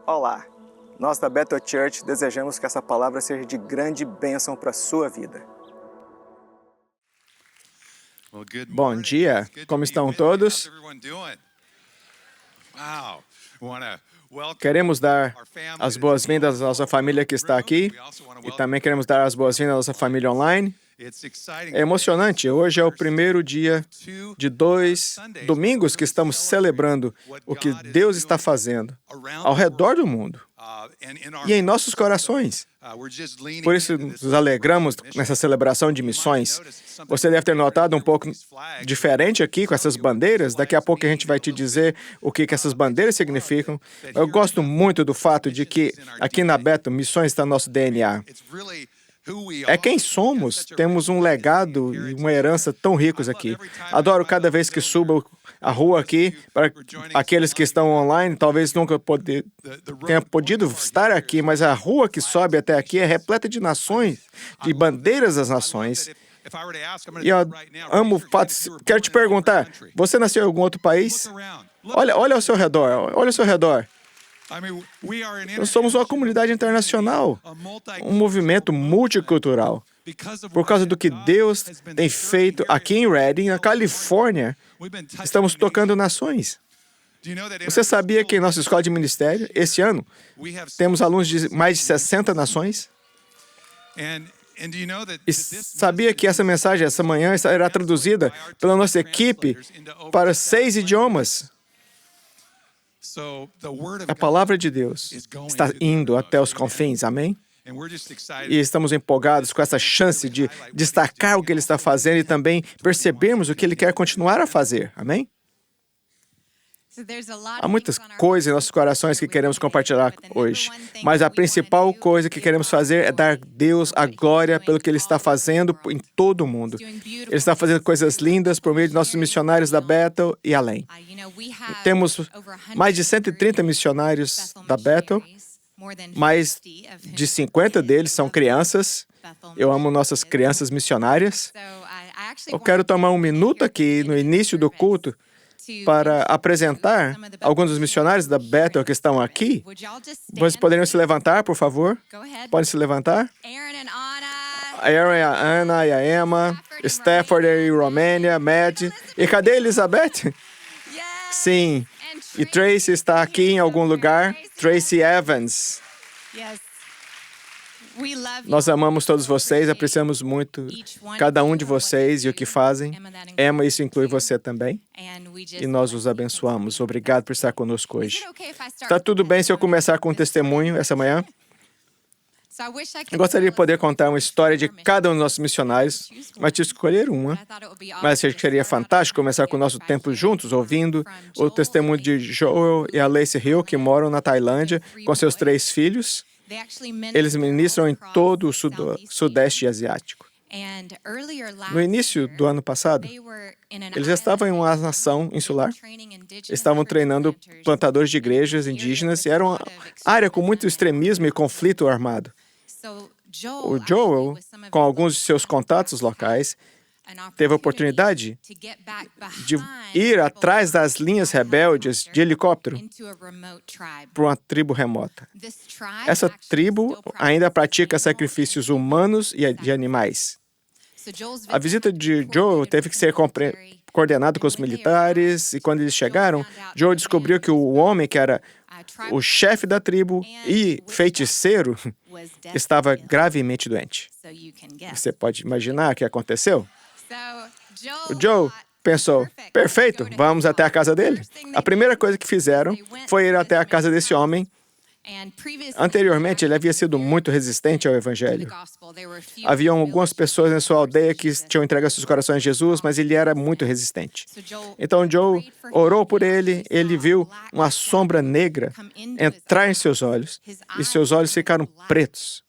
Olá! Nós da Bethel Church desejamos que essa palavra seja de grande bênção para a sua vida. Bom dia, como estão todos? Queremos dar as boas-vindas à nossa família que está aqui e também queremos dar as boas-vindas à nossa família online. É emocionante, hoje é o primeiro dia de 2 domingos que estamos celebrando o que Deus está fazendo ao redor do mundo e em nossos corações. Por isso, nos alegramos nessa celebração de missões. Você deve ter notado um pouco diferente aqui com essas bandeiras. Daqui a pouco a gente vai te dizer o que essas bandeiras significam. Eu gosto muito do fato de que aqui na Bethel, missões está no nosso DNA. É quem somos, temos um legado e uma herança tão ricos aqui. Adoro cada vez que subo a rua aqui, para aqueles que estão online, talvez nunca tenha podido estar aqui, mas a rua que sobe até aqui é repleta de nações, de bandeiras das nações. E eu amo o fato, quero te perguntar, você nasceu em algum outro país? Olha ao seu redor, olha ao seu redor. Nós somos uma comunidade internacional, um movimento multicultural. Por causa do que Deus tem feito aqui em Redding, na Califórnia, estamos tocando nações. Você sabia que em nossa escola de ministério, esse ano, temos alunos de mais de 60 nações? E sabia que essa mensagem, essa manhã, será traduzida pela nossa equipe para 6 idiomas? A palavra de Deus está indo até os confins, amém? E estamos empolgados com essa chance de destacar o que Ele está fazendo e também percebermos o que Ele quer continuar a fazer, amém? Há muitas coisas em nossos corações que queremos compartilhar hoje, mas a principal coisa que queremos fazer é dar a Deus a glória pelo que Ele está fazendo em todo o mundo. Ele está fazendo coisas lindas por meio de nossos missionários da Bethel e além. Temos mais de 130 missionários da Bethel, mais de 50 deles são crianças. Eu amo nossas crianças missionárias. Eu quero tomar um minuto aqui no início do culto para apresentar alguns dos missionários da Bethel que estão aqui. Vocês poderiam se levantar, por favor? Podem se levantar? Aaron, a Ana e a Emma, Stafford e Romênia, Matt. E cadê a Elizabeth? Sim. E Tracy está aqui em algum lugar. Tracy Evans. Nós amamos todos vocês, apreciamos muito cada um de vocês e o que fazem. Emma, isso inclui você também. E nós os abençoamos. Obrigado por estar conosco hoje. Está tudo bem se eu começar com um testemunho essa manhã? Eu gostaria de poder contar uma história de cada um dos nossos missionários, mas te escolher uma. Mas acho que seria fantástico começar com o nosso tempo juntos, ouvindo o testemunho de Joel e a Lacey Hill, que moram na Tailândia com seus 3 filhos. Eles ministram em todo o Sudeste Asiático. No início do ano passado, eles já estavam em uma nação insular, estavam treinando plantadores de igrejas indígenas e era uma área com muito extremismo e conflito armado. O Joel, com alguns de seus contatos locais, teve a oportunidade de ir atrás das linhas rebeldes de helicóptero para uma tribo remota. Essa tribo ainda pratica sacrifícios humanos e de animais. A visita de Joel teve que ser coordenada com os militares, e quando eles chegaram, Joel descobriu que o homem que era o chefe da tribo e feiticeiro estava gravemente doente. Você pode imaginar o que aconteceu? O Joe pensou, perfeito, vamos até a casa dele. A primeira coisa que fizeram foi ir até a casa desse homem. Anteriormente, ele havia sido muito resistente ao Evangelho. Haviam algumas pessoas em sua aldeia que tinham entregado seus corações a Jesus, mas ele era muito resistente. Então, Joe orou por ele, ele viu uma sombra negra entrar em seus olhos, e seus olhos ficaram pretos.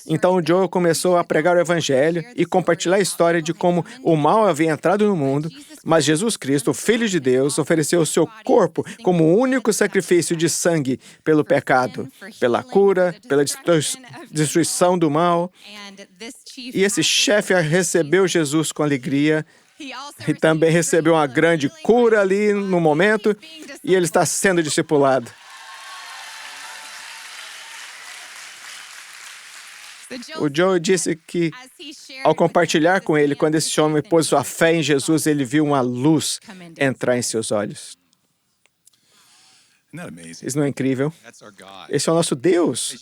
Então, o Joe começou a pregar o Evangelho e compartilhar a história de como o mal havia entrado no mundo, mas Jesus Cristo, o Filho de Deus, ofereceu o seu corpo como o único sacrifício de sangue pelo pecado, pela cura, pela destruição do mal. E esse chefe recebeu Jesus com alegria e também recebeu uma grande cura ali no momento, e ele está sendo discipulado. O Joe disse que, ao compartilhar com ele, quando esse homem pôs sua fé em Jesus, ele viu uma luz entrar em seus olhos. Isso não é incrível? Esse é o nosso Deus.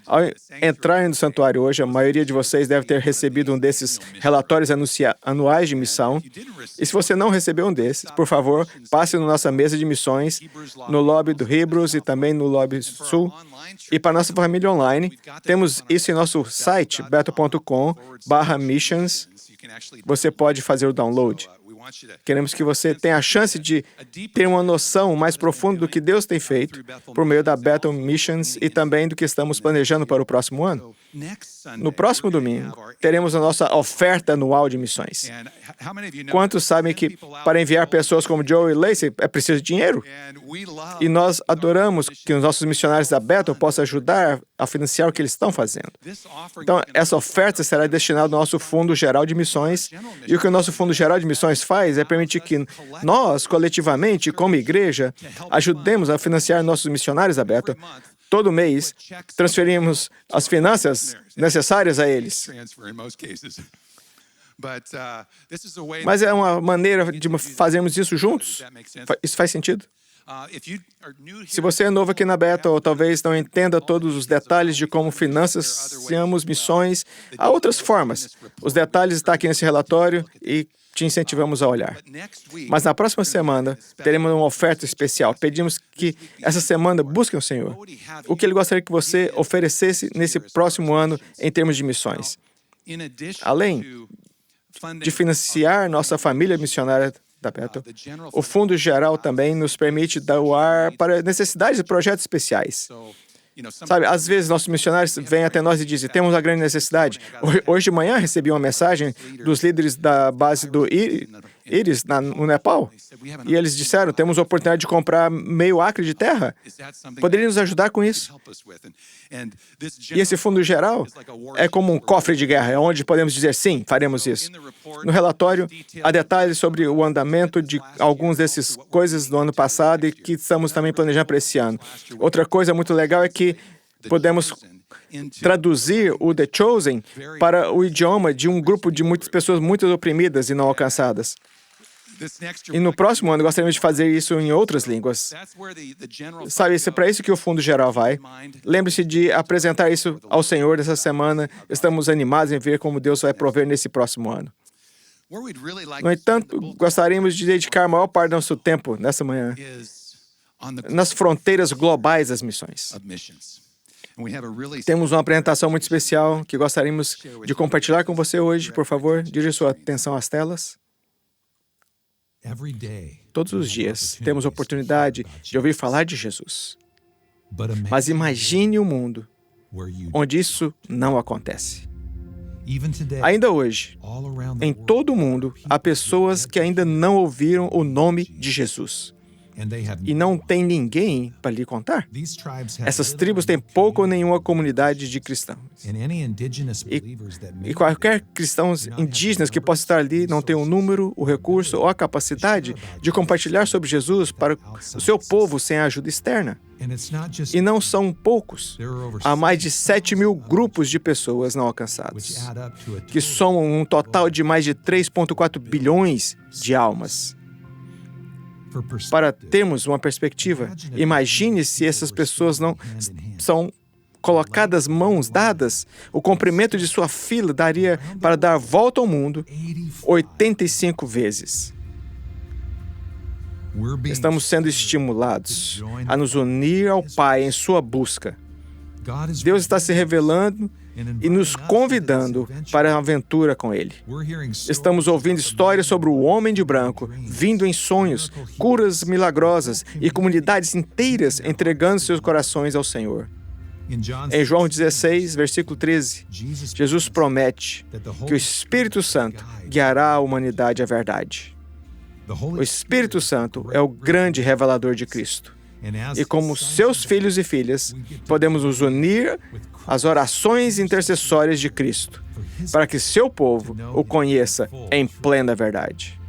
Ao entrar no santuário hoje, a maioria de vocês deve ter recebido um desses relatórios anuais de missão. E se você não recebeu um desses, por favor, passe na nossa mesa de missões, no lobby do Hebrews e também no lobby sul. E para nossa família online, temos isso em nosso site, beto.com/missions. Você pode fazer o download. Queremos que você tenha a chance de ter uma noção mais profunda do que Deus tem feito por meio da Bethel Missions e também do que estamos planejando para o próximo ano. No próximo domingo, teremos a nossa oferta anual de missões. Quantos sabem que para enviar pessoas como Joe e Lacey é preciso de dinheiro? E nós adoramos que os nossos missionários da Bethel possam ajudar a financiar o que eles estão fazendo. Então, essa oferta será destinada ao nosso Fundo Geral de Missões. E o que o nosso Fundo Geral de Missões faz é permitir que nós, coletivamente, como igreja, ajudemos a financiar nossos missionários da Bethel. Todo mês, transferimos as finanças necessárias a eles. Mas é uma maneira de fazermos isso juntos? Isso faz sentido? Se você é novo aqui na Bethel, ou talvez não entenda todos os detalhes de como financiamos missões, há outras formas. Os detalhes estão aqui nesse relatório e te incentivamos a olhar. Mas na próxima semana, teremos uma oferta especial. Pedimos que essa semana busquem o Senhor. O que Ele gostaria que você oferecesse nesse próximo ano em termos de missões. Além de financiar nossa família missionária da Bethel, o Fundo Geral também nos permite doar para necessidades de projetos especiais. Sabe, às vezes nossos missionários vêm até nós e dizem, temos uma grande necessidade. Hoje de manhã recebi uma mensagem dos líderes da base do Iris, no Nepal, e eles disseram, temos a oportunidade de comprar meio acre de terra. Poderia nos ajudar com isso? E esse fundo geral é como um cofre de guerra, onde podemos dizer, sim, faremos isso. No relatório, há detalhes sobre o andamento de algumas dessas coisas do ano passado e que estamos também planejando para esse ano. Outra coisa muito legal é que podemos traduzir o The Chosen para o idioma de um grupo de muitas pessoas muito oprimidas e não alcançadas. E no próximo ano, gostaríamos de fazer isso em outras línguas. Sabe, é para isso que o Fundo Geral vai. Lembre-se de apresentar isso ao Senhor essa semana. Estamos animados em ver como Deus vai prover nesse próximo ano. No entanto, gostaríamos de dedicar a maior parte do nosso tempo nessa manhã nas fronteiras globais das missões. Temos uma apresentação muito especial que gostaríamos de compartilhar com você hoje. Por favor, dirija sua atenção às telas. Todos os dias temos a oportunidade de ouvir falar de Jesus. Mas imagine um mundo onde isso não acontece. Ainda hoje, em todo o mundo, há pessoas que ainda não ouviram o nome de Jesus. E não tem ninguém para lhe contar. Essas tribos têm pouca ou nenhuma comunidade de cristãos. E qualquer cristãos indígenas que possa estar ali não tem o número, o recurso ou a capacidade de compartilhar sobre Jesus para o seu povo sem a ajuda externa. E não são poucos. Há mais de 7.000 grupos de pessoas não alcançadas, que somam um total de mais de 3,4 bilhões de almas. Para termos uma perspectiva, imagine se essas pessoas não são colocadas mãos dadas, o comprimento de sua fila daria para dar volta ao mundo 85 vezes. Estamos sendo estimulados a nos unir ao Pai em sua busca. Deus está se revelando e nos convidando para a aventura com Ele. Estamos ouvindo histórias sobre o homem de branco, vindo em sonhos, curas milagrosas e comunidades inteiras entregando seus corações ao Senhor. Em João 16, versículo 13, Jesus promete que o Espírito Santo guiará a humanidade à verdade. O Espírito Santo é o grande revelador de Cristo. E como seus filhos e filhas, podemos nos unir às orações intercessórias de Cristo, para que seu povo o conheça em plena verdade.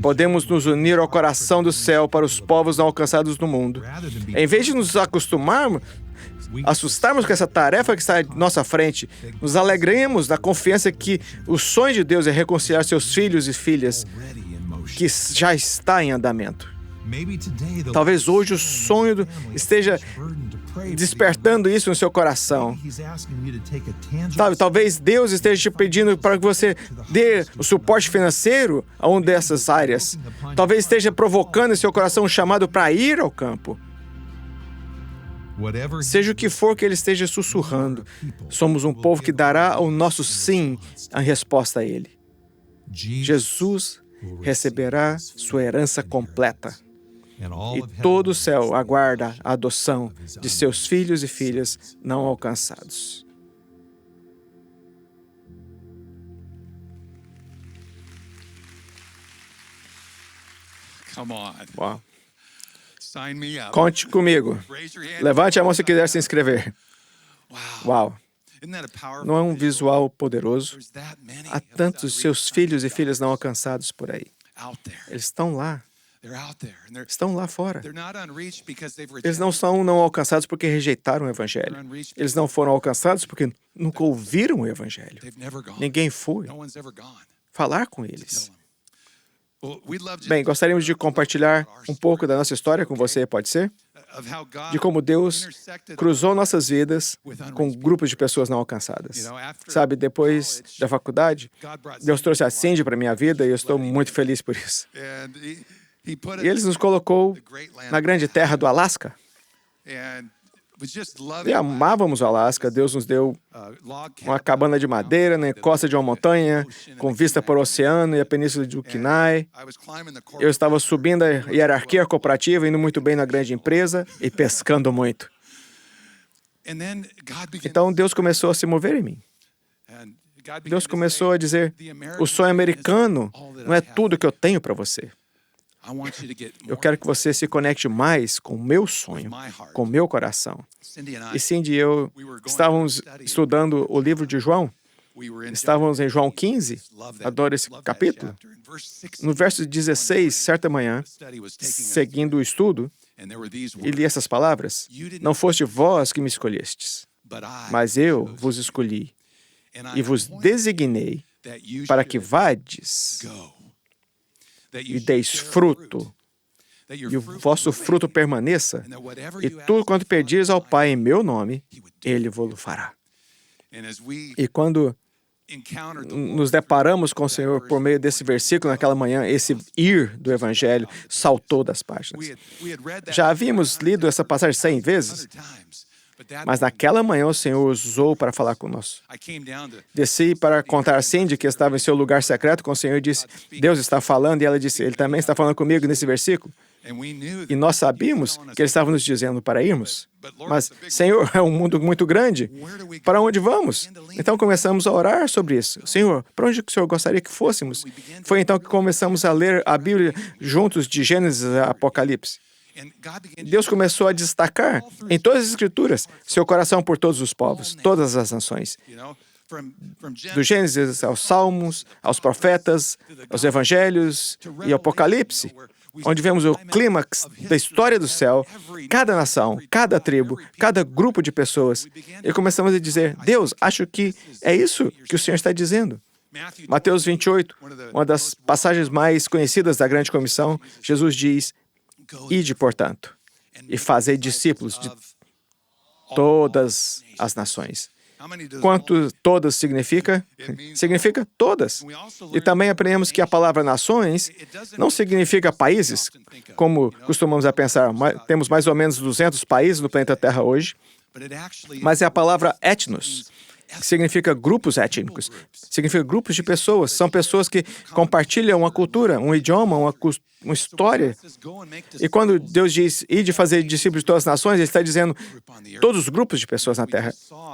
Podemos nos unir ao coração do céu para os povos não alcançados no mundo. Em vez de nos acostumarmos assustarmos com essa tarefa que está à nossa frente, nos alegremos da confiança que o sonho de Deus é reconciliar seus filhos e filhas, que já está em andamento. Talvez hoje o sonho esteja despertando isso no seu coração. Talvez Deus esteja te pedindo para que você dê o suporte financeiro a uma dessas áreas. Talvez esteja provocando em seu coração um chamado para ir ao campo. Seja o que for que ele esteja sussurrando, somos um povo que dará o nosso sim em resposta a ele. Jesus receberá sua herança completa. E todo o céu aguarda a adoção de seus filhos e filhas não alcançados. Uau. Conte comigo. Levante a mão se quiser se inscrever. Uau. Não é um visual poderoso? Há tantos seus filhos e filhas não alcançados por aí. Eles estão lá. Estão lá fora. Eles não são não alcançados porque rejeitaram o Evangelho. Eles não foram alcançados porque nunca ouviram o Evangelho. Ninguém foi falar com eles. Bem, gostaríamos de compartilhar um pouco da nossa história com você, pode ser? De como Deus cruzou nossas vidas com grupos de pessoas não alcançadas. Sabe, depois da faculdade, Deus trouxe a Cindy para a minha vida e eu estou muito feliz por isso. E Ele nos colocou na grande terra do Alasca. E amávamos o Alasca. Deus nos deu uma cabana de madeira na encosta de uma montanha, com vista para o oceano e a península de Kenai. Eu estava subindo a hierarquia corporativa, indo muito bem na grande empresa e pescando muito. Então Deus começou a se mover em mim. Deus começou a dizer, o sonho americano não é tudo que eu tenho para você. Eu quero que você se conecte mais com o meu sonho, com o meu coração. E Cindy e eu estávamos estudando o livro de João. Estávamos em João 15, adoro esse capítulo. No verso 16, certa manhã, seguindo o estudo, e li essas palavras: não foste vós que me escolhestes, mas eu vos escolhi e vos designei para que vades e deis fruto, e o vosso fruto permaneça, e tudo quanto pedires ao Pai em meu nome, Ele vos fará. E quando nos deparamos com o Senhor por meio desse versículo naquela manhã, esse ir do Evangelho saltou das páginas. Já havíamos lido essa passagem 100 vezes, mas naquela manhã o Senhor usou para falar conosco. Desci para contar a Cindy que estava em seu lugar secreto com o Senhor e disse, Deus está falando, e ela disse, Ele também está falando comigo nesse versículo. E nós sabíamos que Ele estava nos dizendo para irmos. Mas, Senhor, é um mundo muito grande. Para onde vamos? Então começamos a orar sobre isso. Senhor, para onde o Senhor gostaria que fôssemos? Foi então que começamos a ler a Bíblia juntos de Gênesis a Apocalipse. Deus começou a destacar em todas as Escrituras seu coração por todos os povos, todas as nações. Do Gênesis aos Salmos, aos profetas, aos Evangelhos e Apocalipse, onde vemos o clímax da história do céu, cada nação, cada tribo, cada grupo de pessoas. E começamos a dizer, Deus, acho que é isso que o Senhor está dizendo. Mateus 28, uma das passagens mais conhecidas da Grande Comissão, Jesus diz, ide, portanto, e fazei discípulos de todas as nações. Quanto todas significa? Significa todas. E também aprendemos que a palavra nações não significa países, como costumamos a pensar. Temos mais ou menos 200 países no planeta Terra hoje, mas é a palavra etnos, que significa grupos étnicos, significa grupos de pessoas. São pessoas que compartilham uma cultura, um idioma, uma história. E quando Deus diz, ide fazer discípulos de todas as nações, Ele está dizendo todos os grupos de pessoas na Terra.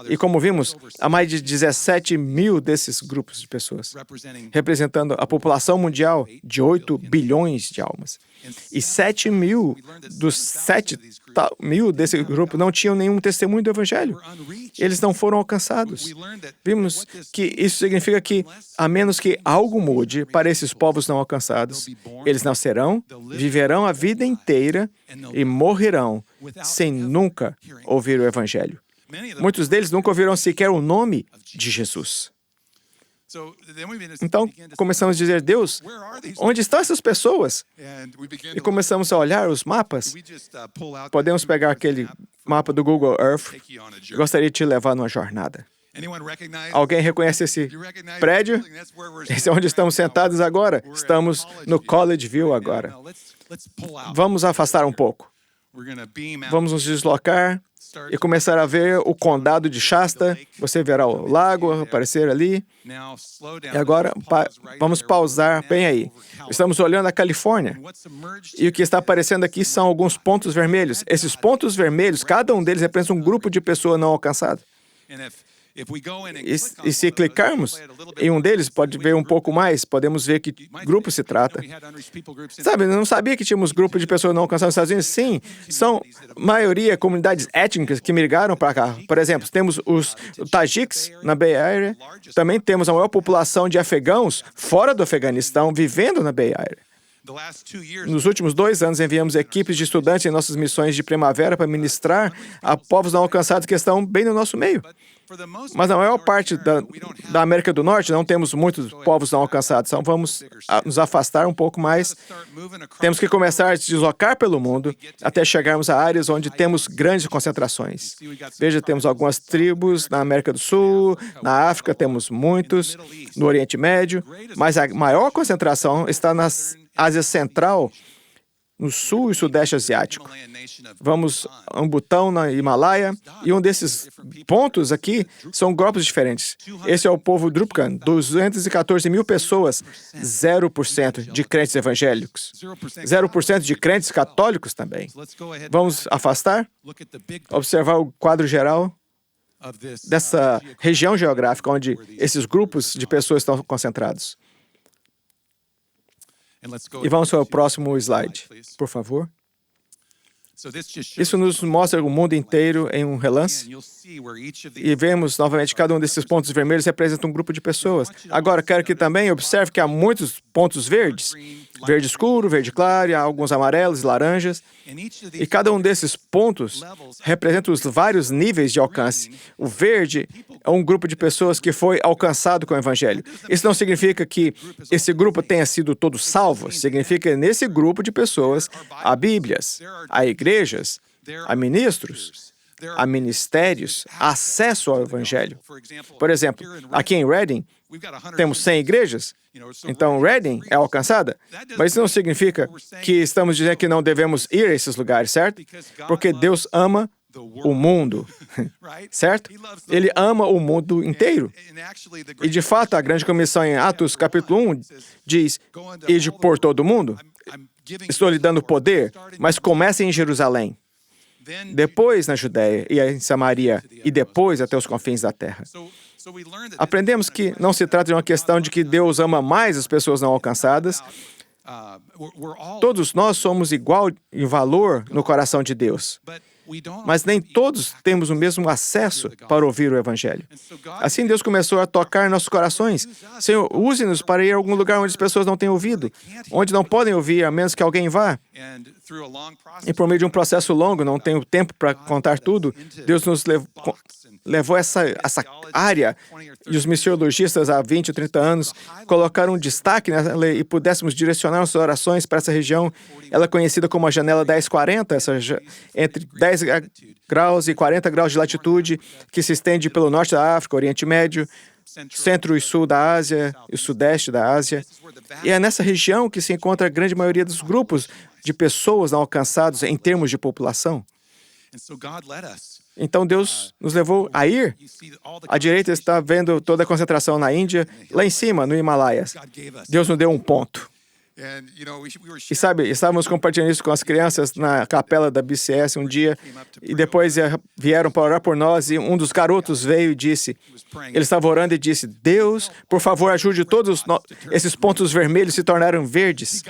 E como vimos, há mais de 17 mil desses grupos de pessoas, representando a população mundial de 8 bilhões de almas. E 7 mil dos 7 mil desse grupo não tinham nenhum testemunho do Evangelho. Eles não foram alcançados. Vimos que isso significa que, a menos que algo mude para esses povos não alcançados, eles nascerão, viverão a vida inteira e morrerão sem nunca ouvir o Evangelho. Muitos deles nunca ouviram sequer o nome de Jesus. Então, começamos a dizer, Deus, onde estão essas pessoas? E começamos a olhar os mapas. Podemos pegar aquele mapa do Google Earth. Gostaria de te levar numa jornada. Alguém reconhece esse prédio? Esse é onde estamos sentados agora. Estamos no College View agora. Vamos afastar um pouco. Vamos nos deslocar e começar a ver o condado de Shasta. Você verá o lago aparecer ali. E agora, vamos pausar bem aí. Estamos olhando a Califórnia. E o que está aparecendo aqui são alguns pontos vermelhos. Esses pontos vermelhos, cada um deles representa um grupo de pessoas não alcançadas. E se clicarmos em um deles, pode ver um pouco mais, podemos ver que grupo se trata. Sabe, eu não sabia que tínhamos grupo de pessoas não alcançadas nos Estados Unidos. Sim, são maioria comunidades étnicas que migraram para cá. Por exemplo, temos os Tajiks na Bay Area, também temos a maior população de afegãos fora do Afeganistão vivendo na Bay Area. Nos últimos 2 anos, enviamos equipes de estudantes em nossas missões de primavera para ministrar a povos não alcançados que estão bem no nosso meio. Mas na maior parte da América do Norte, não temos muitos povos não alcançados. Então, vamos nos afastar um pouco mais. Temos que começar a se deslocar pelo mundo até chegarmos a áreas onde temos grandes concentrações. Veja, temos algumas tribos na América do Sul, na África temos muitos, no Oriente Médio, mas a maior concentração está na Ásia Central, no sul e sudeste asiático. Vamos a um Butão, na Himalaia, e um desses pontos aqui são grupos diferentes. Esse é o povo Drupkan, 214 mil pessoas, 0% de crentes evangélicos, 0% de crentes católicos também. Vamos afastar, observar o quadro geral dessa região geográfica onde esses grupos de pessoas estão concentrados. E vamos para o próximo slide, por favor. Isso nos mostra o mundo inteiro em um relance. E vemos novamente cada um desses pontos vermelhos representa um grupo de pessoas. Agora, quero que também observe que há muitos pontos verdes. Verde escuro, verde claro, e há alguns amarelos e laranjas. E cada um desses pontos representa os vários níveis de alcance. O verde é um grupo de pessoas que foi alcançado com o Evangelho. Isso não significa que esse grupo tenha sido todo salvo. Significa que nesse grupo de pessoas há Bíblias, há igrejas, há ministros, há ministérios, há acesso ao Evangelho. Por exemplo, aqui em Redding, temos 100 igrejas. Então, Redding é alcançada. Mas isso não significa que estamos dizendo que não devemos ir a esses lugares, certo? Porque Deus ama o mundo, certo? Ele ama o mundo inteiro. E, de fato, a grande comissão em Atos, capítulo 1, diz, ide por todo o mundo. Estou lhe dando poder, mas comece em Jerusalém. Depois na Judéia e em Samaria, e depois até os confins da terra. Aprendemos que não se trata de uma questão de que Deus ama mais as pessoas não alcançadas. Todos nós somos igual em valor no coração de Deus. Mas nem todos temos o mesmo acesso para ouvir o Evangelho. Assim, Deus começou a tocar nossos corações. Senhor, use-nos para ir a algum lugar onde as pessoas não têm ouvido, onde não podem ouvir, a menos que alguém vá. E por meio de um processo longo, não tenho tempo para contar tudo, Deus nos levou essa área, e os missiologistas há 20 ou 30 anos colocaram um destaque nela e pudéssemos direcionar nossas orações para essa região. Ela é conhecida como a janela 1040, entre 10 graus e 40 graus de latitude, que se estende pelo norte da África, Oriente Médio, centro e sul da Ásia e sudeste da Ásia. E é nessa região que se encontra a grande maioria dos grupos de pessoas não alcançados em termos de população. Então Deus nos levou a ir. À direita está vendo toda a concentração na Índia, lá em cima, no Himalaias. Deus nos deu um ponto. E sabe, estávamos compartilhando isso com as crianças na capela da BCS um dia, e depois vieram para orar por nós, e um dos garotos veio e disse, ele estava orando e disse, Deus, por favor, ajude todos esses pontos vermelhos se tornaram verdes.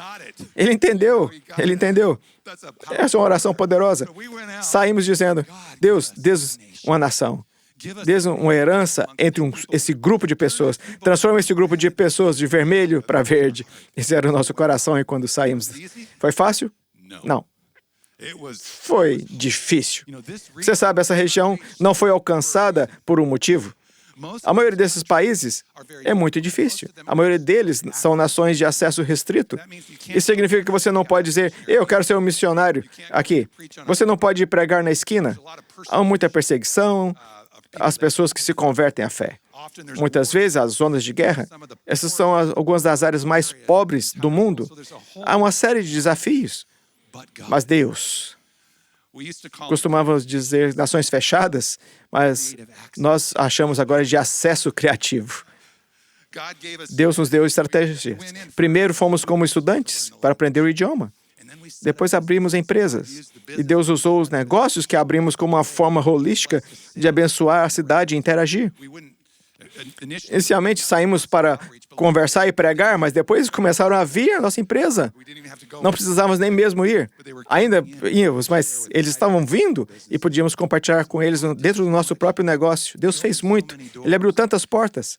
Ele entendeu. Essa é uma oração poderosa. Saímos dizendo, Deus, uma nação. Deus, uma herança entre esse grupo de pessoas. Transforma esse grupo de pessoas de vermelho para verde. Esse era o nosso coração e quando saímos. Foi fácil? Não. Foi difícil. Você sabe, essa região não foi alcançada por um motivo. A maioria desses países é muito difícil. A maioria deles são nações de acesso restrito. Isso significa que você não pode dizer, eu quero ser um missionário aqui. Você não pode pregar na esquina. Há muita perseguição, as pessoas que se convertem à fé. Muitas vezes, as zonas de guerra, essas são algumas das áreas mais pobres do mundo. Há uma série de desafios. Mas Deus, costumávamos dizer nações fechadas, mas nós achamos agora de acesso criativo. Deus nos deu estratégias. Primeiro fomos como estudantes para aprender o idioma. Depois abrimos empresas. E Deus usou os negócios que abrimos como uma forma holística de abençoar a cidade e interagir. Inicialmente saímos para conversar e pregar, mas depois começaram a vir à nossa empresa. Não precisávamos nem mesmo ir. Ainda íamos, mas eles estavam vindo e podíamos compartilhar com eles dentro do nosso próprio negócio. Deus fez muito. Ele abriu tantas portas.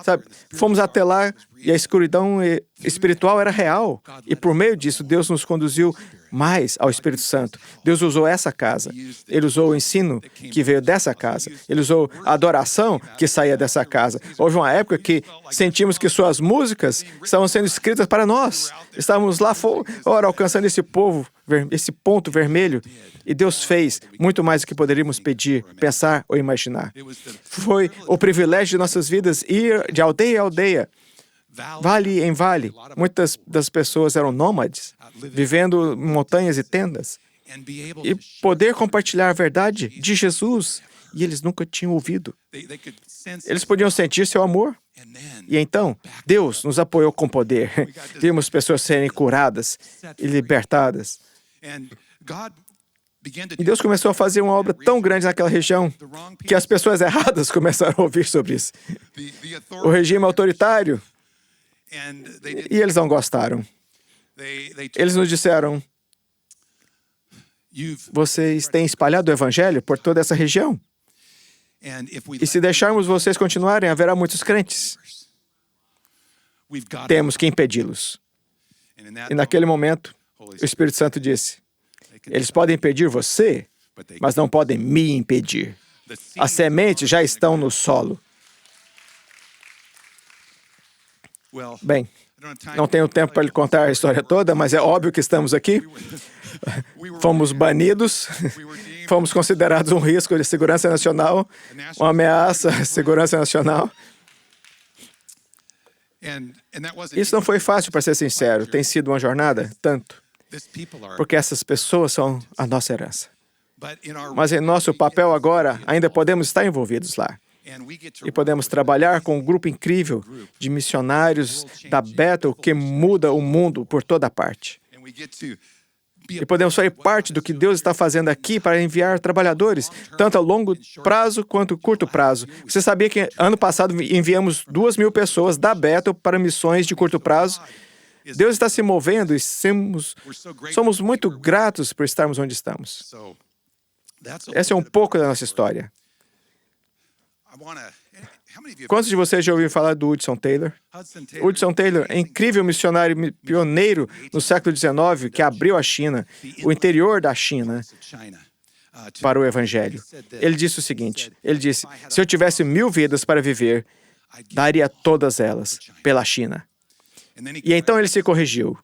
Sabe, fomos até lá e a escuridão espiritual era real. E por meio disso, Deus nos conduziu mais ao Espírito Santo. Deus usou essa casa. Ele usou o ensino que veio dessa casa. Ele usou a adoração que saía dessa casa. Houve uma época que sentimos que suas músicas estavam sendo escritas para nós. Estávamos lá fora alcançando esse povo, esse ponto vermelho. E Deus fez muito mais do que poderíamos pedir, pensar ou imaginar. Foi o privilégio de nossas vidas ir de aldeia em aldeia, vale em vale. Muitas das pessoas eram nômades, vivendo em montanhas e tendas, e poder compartilhar a verdade de Jesus, e eles nunca tinham ouvido. Eles podiam sentir seu amor. E então, Deus nos apoiou com poder. Vimos pessoas serem curadas e libertadas. E Deus começou a fazer uma obra tão grande naquela região que as pessoas erradas começaram a ouvir sobre isso. O regime autoritário. E eles não gostaram. Eles nos disseram, vocês têm espalhado o evangelho por toda essa região. E se deixarmos vocês continuarem, haverá muitos crentes. Temos que impedi-los. E naquele momento, o Espírito Santo disse, eles podem impedir você, mas não podem me impedir. As sementes já estão no solo. Bem, não tenho tempo para lhe contar a história toda, mas é óbvio que estamos aqui. Fomos banidos, fomos considerados um risco de segurança nacional, uma ameaça à segurança nacional. Isso não foi fácil, para ser sincero. Tem sido uma jornada, tanto, porque essas pessoas são a nossa herança. Mas em nosso papel agora, ainda podemos estar envolvidos lá. E podemos trabalhar com um grupo incrível de missionários da Bethel que muda o mundo por toda parte. E podemos fazer parte do que Deus está fazendo aqui para enviar trabalhadores, tanto a longo prazo quanto a curto prazo. Você sabia que ano passado enviamos 2.000 pessoas da Bethel para missões de curto prazo? Deus está se movendo e somos muito gratos por estarmos onde estamos. Essa é um pouco da nossa história. Quantos de vocês já ouviram falar do Hudson Taylor? Hudson Taylor é incrível missionário pioneiro no século XIX que abriu a China, o interior da China, para o Evangelho. Ele disse o seguinte, ele disse, se eu tivesse 1.000 vidas para viver, daria todas elas pela China. E então ele se corrigiu.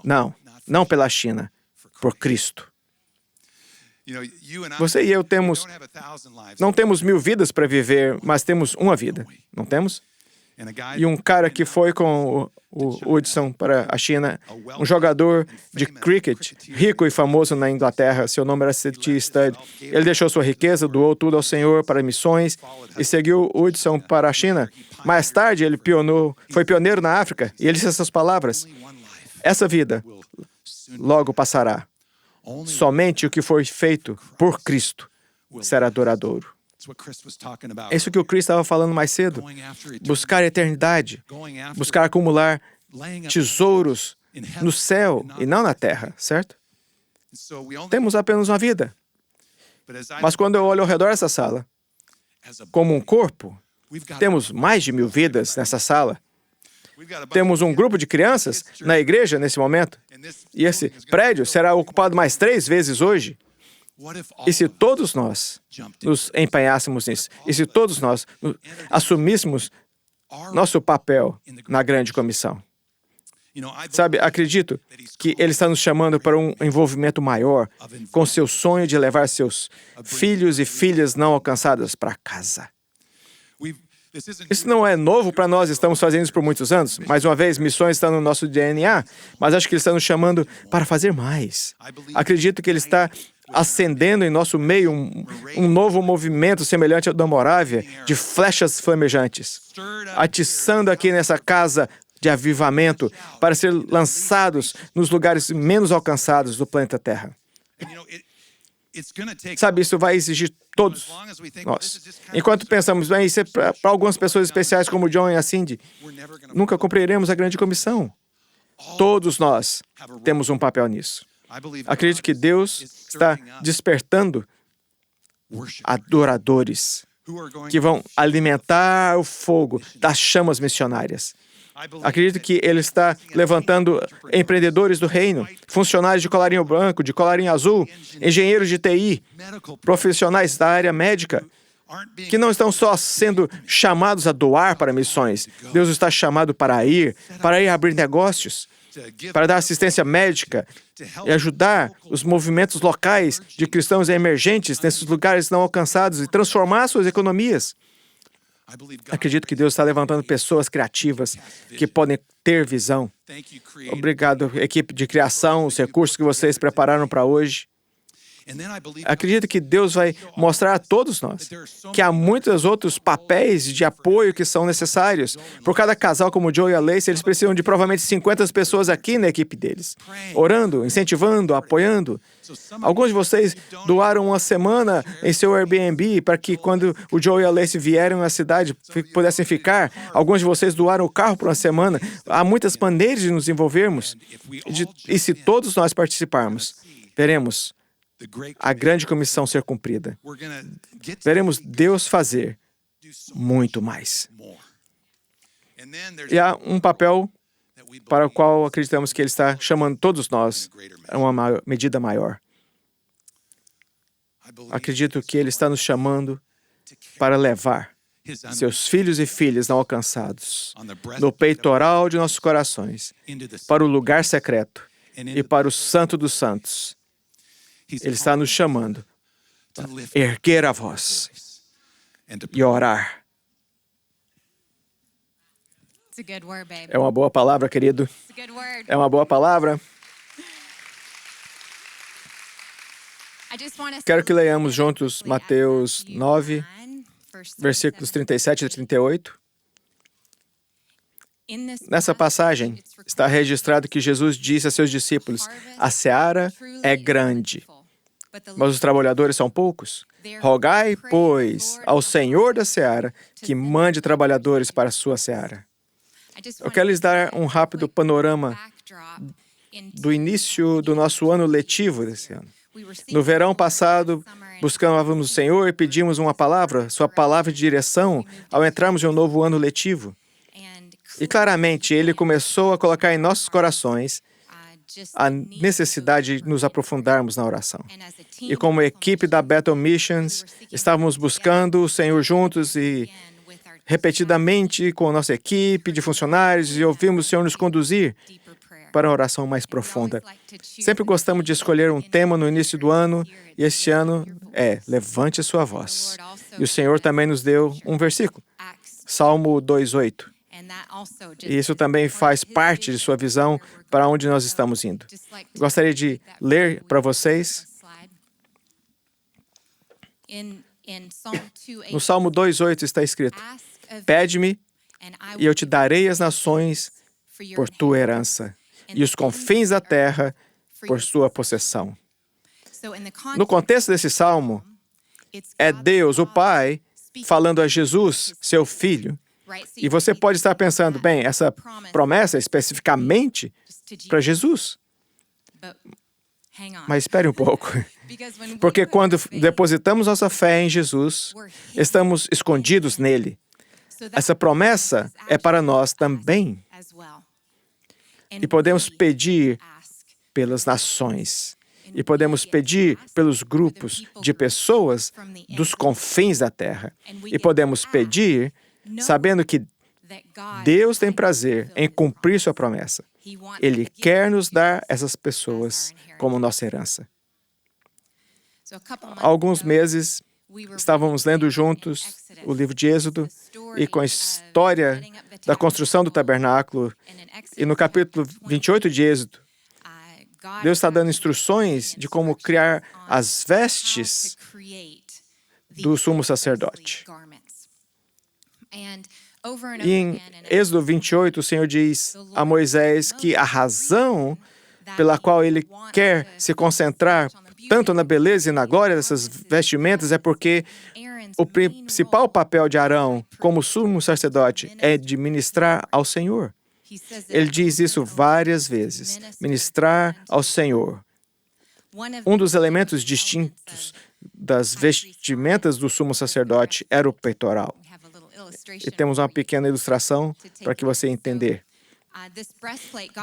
Não pela China, por Cristo. Você e eu não temos 1.000 vidas para viver, mas temos uma vida, não temos? E um cara que foi com o Hudson para a China, um jogador de cricket, rico e famoso na Inglaterra, seu nome era C.T. Studd. Ele deixou sua riqueza, doou tudo ao Senhor para missões e seguiu o Hudson para a China. Mais tarde, ele foi pioneiro na África e ele disse essas palavras, essa vida logo passará. Somente o que foi feito por Cristo será duradouro. É isso que o Chris estava falando mais cedo. Buscar a eternidade. Buscar acumular tesouros no céu e não na terra, certo? Temos apenas uma vida. Mas quando eu olho ao redor dessa sala, como um corpo, temos mais de 1.000 vidas nessa sala. Temos um grupo de crianças na igreja nesse momento, e esse prédio será ocupado mais 3 vezes hoje. E se todos nós nos empenhássemos nisso, e se todos nós assumíssemos nosso papel na grande comissão? Sabe, acredito que Ele está nos chamando para um envolvimento maior com seu sonho de levar seus filhos e filhas não alcançadas para casa. Isso não é novo para nós, estamos fazendo isso por muitos anos. Mais uma vez, missões estão no nosso DNA, mas acho que Ele está nos chamando para fazer mais. Acredito que Ele está acendendo em nosso meio um novo movimento semelhante ao da Morávia, de flechas flamejantes, atiçando aqui nessa casa de avivamento para ser lançados nos lugares menos alcançados do planeta Terra. Sabe, isso vai exigir todos nós. Enquanto pensamos, bem, isso é para algumas pessoas especiais como o John e a Cindy, nunca cumpriremos a grande comissão. Todos nós temos um papel nisso. Acredito que Deus está despertando adoradores que vão alimentar o fogo das chamas missionárias. Acredito que Ele está levantando empreendedores do reino, funcionários de colarinho branco, de colarinho azul, engenheiros de TI, profissionais da área médica, que não estão só sendo chamados a doar para missões. Deus está chamado para ir abrir negócios, para dar assistência médica e ajudar os movimentos locais de cristãos emergentes nesses lugares não alcançados e transformar suas economias. Acredito que Deus está levantando pessoas criativas que podem ter visão. Obrigado, equipe de criação, os recursos que vocês prepararam para hoje. Acredito que Deus vai mostrar a todos nós que há muitos outros papéis de apoio que são necessários. Por cada casal como o Joe e a Lacey, eles precisam de provavelmente 50 pessoas aqui na equipe deles, orando, incentivando, apoiando. Alguns de vocês doaram uma semana em seu Airbnb para que quando o Joe e a Lacey vieram à cidade pudessem ficar. Alguns de vocês doaram o carro por uma semana. Há muitas maneiras de nos envolvermos. E se todos nós participarmos, veremos a grande comissão ser cumprida. Veremos Deus fazer muito mais. E há um papel para o qual acreditamos que Ele está chamando todos nós a uma medida maior. Acredito que Ele está nos chamando para levar seus filhos e filhas não alcançados no peitoral de nossos corações, para o lugar secreto e para o Santo dos Santos. Ele está nos chamando para erguer a voz e orar. É uma boa palavra, querido. É uma boa palavra. Quero que leiamos juntos Mateus 9, versículos 37 e 38. Nessa passagem, está registrado que Jesus disse a seus discípulos: a seara é grande, mas os trabalhadores são poucos. Rogai, pois, ao Senhor da seara que mande trabalhadores para a sua seara. Eu quero lhes dar um rápido panorama do início do nosso ano letivo desse ano. No verão passado, buscávamos o Senhor e pedimos uma palavra, sua palavra de direção, ao entrarmos em um novo ano letivo. E claramente, Ele começou a colocar em nossos corações a necessidade de nos aprofundarmos na oração. E como equipe da Bethel Missions, estávamos buscando o Senhor juntos e repetidamente com a nossa equipe de funcionários e ouvimos o Senhor nos conduzir para uma oração mais profunda. Sempre gostamos de escolher um tema no início do ano e este ano é levante a sua voz. E o Senhor também nos deu um versículo, Salmo 2:8. E isso também faz parte de sua visão para onde nós estamos indo. Gostaria de ler para vocês. No Salmo 2:8 está escrito: pede-me e eu te darei as nações por tua herança e os confins da terra por sua possessão. No contexto desse salmo, é Deus, o Pai, falando a Jesus, seu Filho. E você pode estar pensando, bem, essa promessa é especificamente para Jesus. Mas espere um pouco. Porque quando depositamos nossa fé em Jesus, estamos escondidos nele. Essa promessa é para nós também. E podemos pedir pelas nações. E podemos pedir pelos grupos de pessoas dos confins da terra. E podemos pedir sabendo que Deus tem prazer em cumprir sua promessa. Ele quer nos dar essas pessoas como nossa herança. Há alguns meses, estávamos lendo juntos o livro de Êxodo e com a história da construção do tabernáculo. E no capítulo 28 de Êxodo, Deus está dando instruções de como criar as vestes do sumo sacerdote. E em Êxodo 28, o Senhor diz a Moisés que a razão pela qual ele quer se concentrar tanto na beleza e na glória dessas vestimentas é porque o principal papel de Arão como sumo sacerdote é de ministrar ao Senhor. Ele diz isso várias vezes, ministrar ao Senhor. Um dos elementos distintos das vestimentas do sumo sacerdote era o peitoral. E temos uma pequena ilustração para que você entender.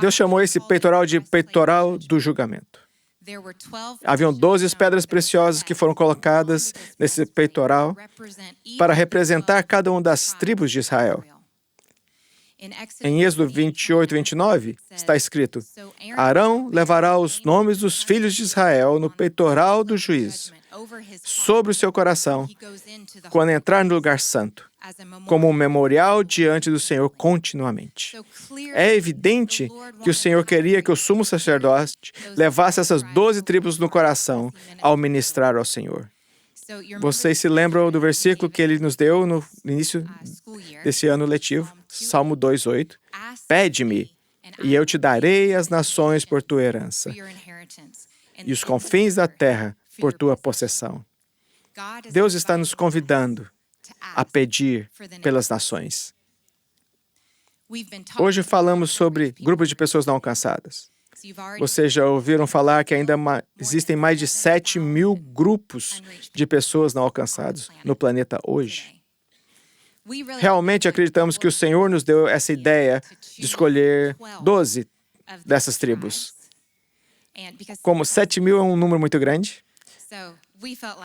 Deus chamou esse peitoral de peitoral do julgamento. Haviam 12 pedras preciosas que foram colocadas nesse peitoral para representar cada uma das tribos de Israel. Em Êxodo 28 e 29, está escrito: Arão levará os nomes dos filhos de Israel no peitoral do juízo, sobre o seu coração, quando entrar no lugar santo, como um memorial diante do Senhor continuamente. É evidente que o Senhor queria que o sumo sacerdote levasse essas 12 tribos no coração ao ministrar ao Senhor. Vocês se lembram do versículo que ele nos deu no início desse ano letivo? Salmo 2:8. Pede-me, e eu te darei as nações por tua herança, e os confins da terra por tua possessão. Deus está nos convidando a pedir pelas nações. Hoje falamos sobre grupos de pessoas não alcançadas. Vocês já ouviram falar que ainda existem mais de 7.000 grupos de pessoas não alcançadas no planeta hoje. Realmente acreditamos que o Senhor nos deu essa ideia de escolher 12 dessas tribos. Como 7.000 é um número muito grande,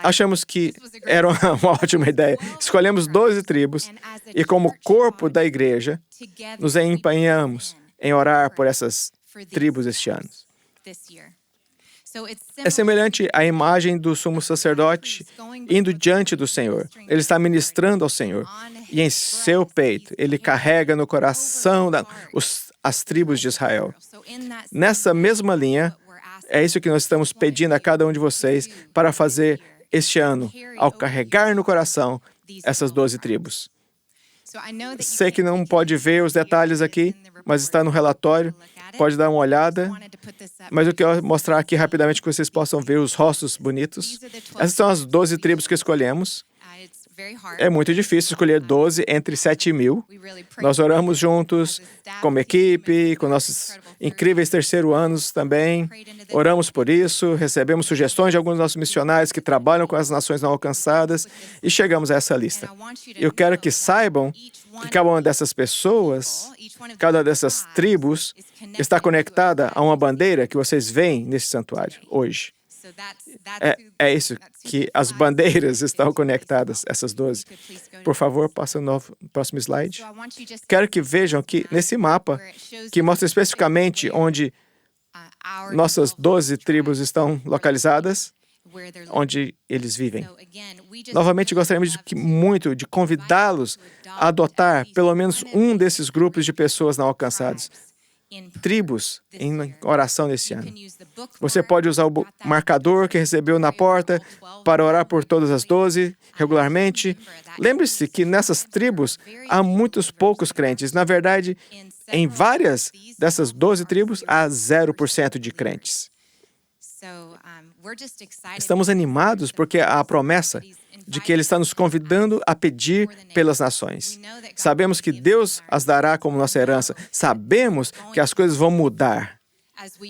achamos que era uma ótima ideia. Escolhemos 12 tribos e, como corpo da igreja, nos empenhamos em orar por essas tribos este ano. É semelhante à imagem do sumo sacerdote indo diante do Senhor. Ele está ministrando ao Senhor. E em seu peito, ele carrega no coração as tribos de Israel. Nessa mesma linha, é isso que nós estamos pedindo a cada um de vocês para fazer este ano, ao carregar no coração essas 12 tribos. Sei que não pode ver os detalhes aqui, mas está no relatório, pode dar uma olhada. Mas eu quero mostrar aqui rapidamente que vocês possam ver os rostos bonitos. Essas são as 12 tribos que escolhemos. É muito difícil escolher 12 entre 7.000. Nós oramos juntos, como equipe, com nossos incríveis terceiro anos também. Oramos por isso, recebemos sugestões de alguns dos nossos missionários que trabalham com as nações não alcançadas e chegamos a essa lista. Eu quero que saibam que cada uma dessas pessoas, cada dessas tribos, está conectada a uma bandeira que vocês veem nesse santuário hoje. É isso, que as bandeiras estão conectadas, essas 12. Por favor, passa no próximo slide. Quero que vejam que nesse mapa, que mostra especificamente onde nossas 12 tribos estão localizadas, onde eles vivem. Novamente, gostaríamos muito de convidá-los a adotar pelo menos um desses grupos de pessoas não alcançadas. Tribos em oração nesse ano. Você pode usar o marcador que recebeu na porta para orar por todas as 12 regularmente. Lembre-se que nessas tribos há muitos poucos crentes. Na verdade, em várias dessas 12 tribos há 0% de crentes. Estamos animados porque há a promessa de que Ele está nos convidando a pedir pelas nações. Sabemos que Deus as dará como nossa herança. Sabemos que as coisas vão mudar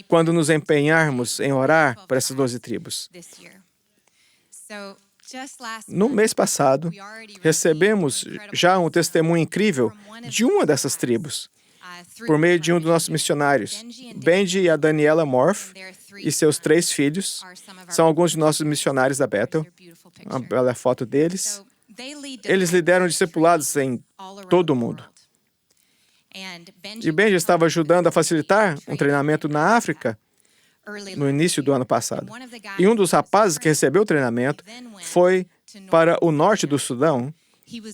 quando nos empenharmos em orar por essas 12 tribos. No mês passado, recebemos já um testemunho incrível de uma dessas tribos. por meio de um dos nossos missionários. Benji e a Daniela Morf e seus 3 filhos são alguns de nossos missionários da Bethel. Uma bela foto deles. Eles lideram discipulados em todo o mundo. E Benji estava ajudando a facilitar um treinamento na África no início do ano passado. E um dos rapazes que recebeu o treinamento foi para o norte do Sudão.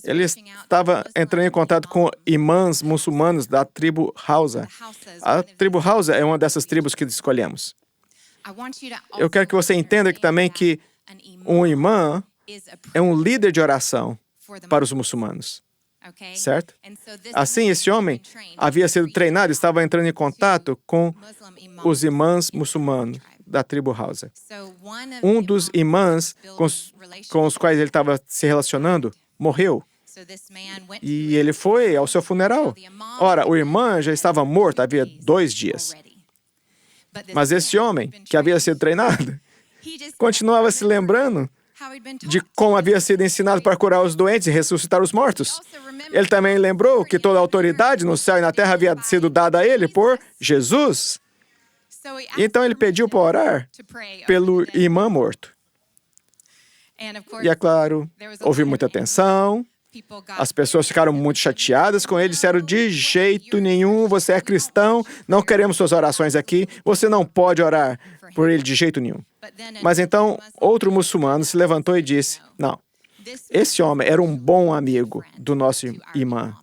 Ele estava entrando em contato com imãs muçulmanos da tribo Hausa. A tribo Hausa é uma dessas tribos que escolhemos. Eu quero que você entenda também que um imã é um líder de oração para os muçulmanos. Certo? Assim, esse homem havia sido treinado, estava entrando em contato com os imãs muçulmanos da tribo Hausa. Um dos imãs com os quais ele estava se relacionando morreu. E ele foi ao seu funeral. Ora, o imã já estava morto havia 2 dias. Mas esse homem, que havia sido treinado, continuava se lembrando de como havia sido ensinado para curar os doentes e ressuscitar os mortos. Ele também lembrou que toda a autoridade no céu e na terra havia sido dada a ele por Jesus. Então ele pediu para orar pelo imã morto. E é claro, houve muita tensão. As pessoas ficaram muito chateadas com ele, disseram: de jeito nenhum, você é cristão, não queremos suas orações aqui, você não pode orar por ele de jeito nenhum. Mas então, outro muçulmano se levantou e disse: não, esse homem era um bom amigo do nosso imã.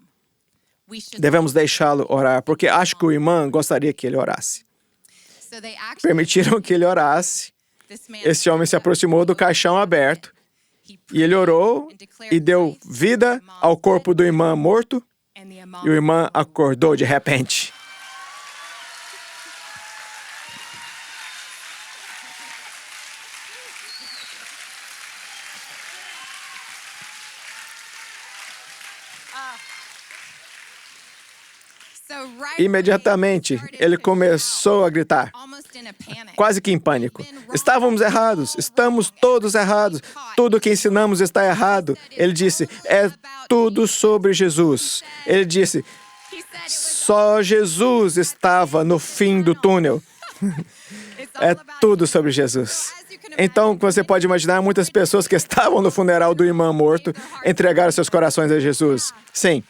Devemos deixá-lo orar, porque acho que o imã gostaria que ele orasse. Permitiram que ele orasse. Esse homem se aproximou do caixão aberto e ele orou e deu vida ao corpo do imã morto, e o imã acordou de repente. Imediatamente, ele começou a gritar, quase que em pânico: estávamos errados, estamos todos errados, tudo que ensinamos está errado. Ele disse: é tudo sobre Jesus. Ele disse: só Jesus estava no fim do túnel. É tudo sobre Jesus. Então, você pode imaginar, muitas pessoas que estavam no funeral do imã morto entregaram seus corações a Jesus. Sim.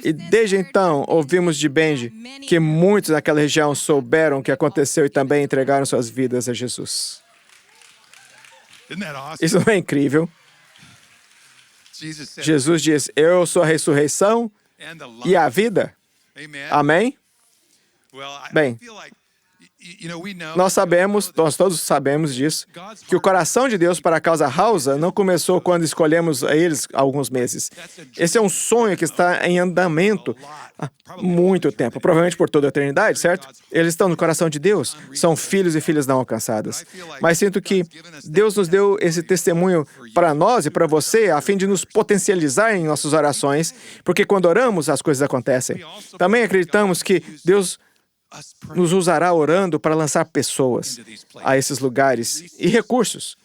E desde então, ouvimos de Benji que muitos naquela região souberam o que aconteceu e também entregaram suas vidas a Jesus. Isso não é incrível? Jesus diz: eu sou a ressurreição e a vida. Amém? Bem, nós todos sabemos disso, que o coração de Deus para a causa Hausa não começou quando escolhemos eles há alguns meses. Esse é um sonho que está em andamento há muito tempo, provavelmente por toda a eternidade, certo? Eles estão no coração de Deus, são filhos e filhas não alcançadas. Mas sinto que Deus nos deu esse testemunho para nós e para você, a fim de nos potencializar em nossas orações, porque quando oramos, as coisas acontecem. Também acreditamos que Deus nos usará orando para lançar pessoas a esses lugares e recursos.